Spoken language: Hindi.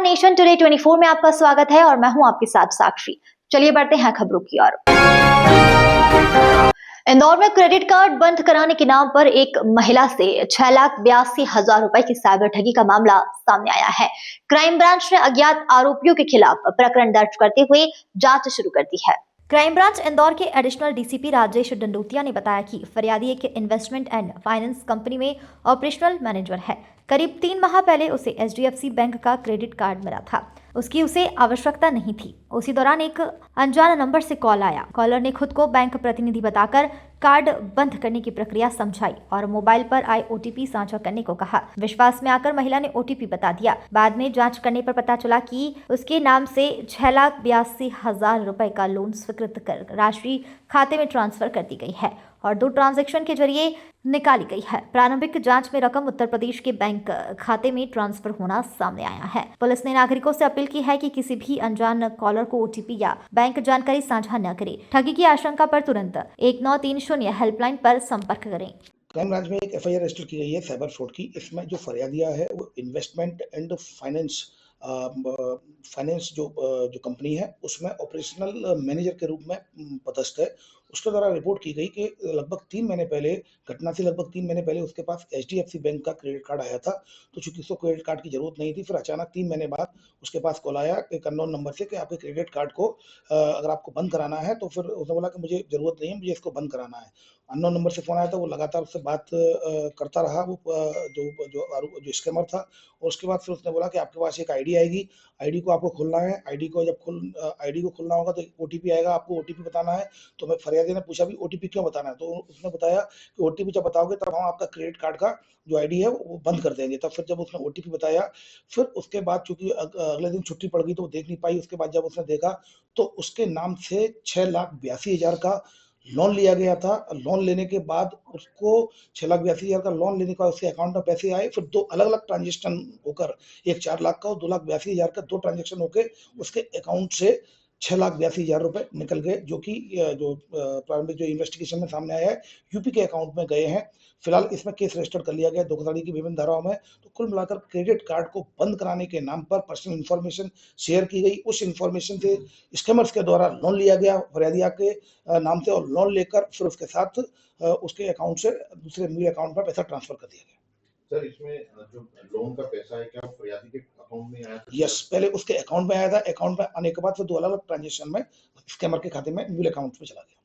नेशन टुडे 24 में आपका स्वागत है और मैं हूं आपके साथ साक्षी। चलिए बढ़ते हैं खबरों की ओर। इंदौर में क्रेडिट कार्ड बंद कराने के नाम पर एक महिला से 6,82,000 रुपए की साइबर ठगी का मामला सामने आया है। क्राइम ब्रांच ने अज्ञात आरोपियों के खिलाफ प्रकरण दर्ज करते हुए जांच शुरू कर दी है। क्राइम ब्रांच इंदौर के एडिशनल डीसीपी राजेश डंडोतिया ने बताया कि फरियादी एक इन्वेस्टमेंट एंड फाइनेंस कंपनी में ऑपरेशनल मैनेजर है। करीब 3 माह पहले उसे एचडीएफसी बैंक का क्रेडिट कार्ड मिला था। उसकी उसे आवश्यकता नहीं थी। उसी दौरान एक अनजान नंबर से कॉल आया। कॉलर ने खुद को बैंक प्रतिनिधि बताकर कार्ड बंद करने की प्रक्रिया समझाई और मोबाइल पर आए ओटीपी साझा करने को कहा। विश्वास में आकर महिला ने ओटीपी बता दिया। बाद में जांच करने पर पता चला कि उसके नाम से 6,82,000 रुपए का लोन स्वीकृत कर राशि खाते में ट्रांसफर कर दी गई है और 2 ट्रांजैक्शन के जरिए निकाली गई है। प्रारंभिक जांच में रकम उत्तर प्रदेश के बैंक खाते में ट्रांसफर होना सामने आया है। पुलिस ने नागरिकों से अपील की है कि किसी भी अनजान कॉलर को ओटीपी या बैंक जानकारी साझा न करें। ठगी की आशंका पर तुरंत 1930 हेल्पलाइन पर संपर्क करें। क्राइम ब्रांच में एक एफआईआर रजिस्टर की गई है साइबर फ्रॉड की। इसमें जो फरियादिया है वो इन्वेस्टमेंट एंड फाइनेंस जो कंपनी है उसमें ऑपरेशनल मैनेजर के रूप में पदस्थ है। उसके द्वारा रिपोर्ट की गई कि लगभग 3 महीने पहले, घटना से लगभग 3 महीने पहले उसके पास एचडीएफसी बैंक का क्रेडिट कार्ड आया था। तो चूंकि उसको क्रेडिट कार्ड की जरूरत नहीं थी, फिर अचानक 3 महीने बाद उसके पास कॉल आया एक अननोन नंबर से कि आपके क्रेडिट कार्ड को अगर आपको बंद कराना है, तो फिर उसने बोला कि मुझे जरूरत नहीं है, मुझे इसको बंद कराना है। अननोन नंबर से फोन आया था, वो लगातार उससे बात करता रहा, वो जो स्कैमर था। और उसके बाद फिर उसने बोला कि आपके पास एक आईडी आएगी, आईडी को आपको खोलना है। आईडी को खोलना होगा तो ओटीपी आएगा, आपको ओटीपी बताना है। तो मैं फरियादी ने पूछा भी ओटीपी क्यों बताना है, तो उसने बताया कि ओटीपी जब बताओगे तब हम आपका क्रेडिट कार्ड का जो आईडी है वो बंद कर देंगे। तब फिर जब उसने ओटीपी बताया, फिर उसके बाद चूंकि अगले दिन छुट्टी पड़ गई तो वो देख नहीं पाई। उसके बाद जब उसने देखा तो उसके नाम से 6,82,000 का लोन लिया गया था। लोन लेने के बाद उसको 6,82,000 का लोन लेने के बाद उसके अकाउंट में पैसे आए। फिर 2 अलग-अलग ट्रांजेक्शन होकर, एक 4 लाख का और 2,82,000 का 2 ट्रांजेक्शन होके उसके अकाउंट से 6,82,000 रुपए निकल गए, जो कि प्रारंभिक जो इन्वेस्टिगेशन में सामने आया है, यूपी के अकाउंट में गए हैं। फिलहाल इसमें केस रजिस्टर कर लिया गया धोखाधड़ी की विभिन्न धाराओं में। तो कुल मिलाकर क्रेडिट कार्ड को बंद कराने के नाम पर पर्सनल इन्फॉर्मेशन शेयर की गई। उस इन्फॉर्मेशन से स्कैमर्स के द्वारा लोन लिया गया फरियादिया के नाम से, और लोन लेकर फिर उसके साथ उसके अकाउंट से दूसरे मेरे अकाउंट में पैसा ट्रांसफर कर दिया गया। सर, इसमें जो लोन का पैसा है क्या फरियादी के अकाउंट में आया था? यस, पहले उसके अकाउंट में आया था। अकाउंट में आने के बाद फिर 2 अलग-अलग ट्रांजेक्शन में स्कैमर के खाते में मूल अकाउंट में चला गया।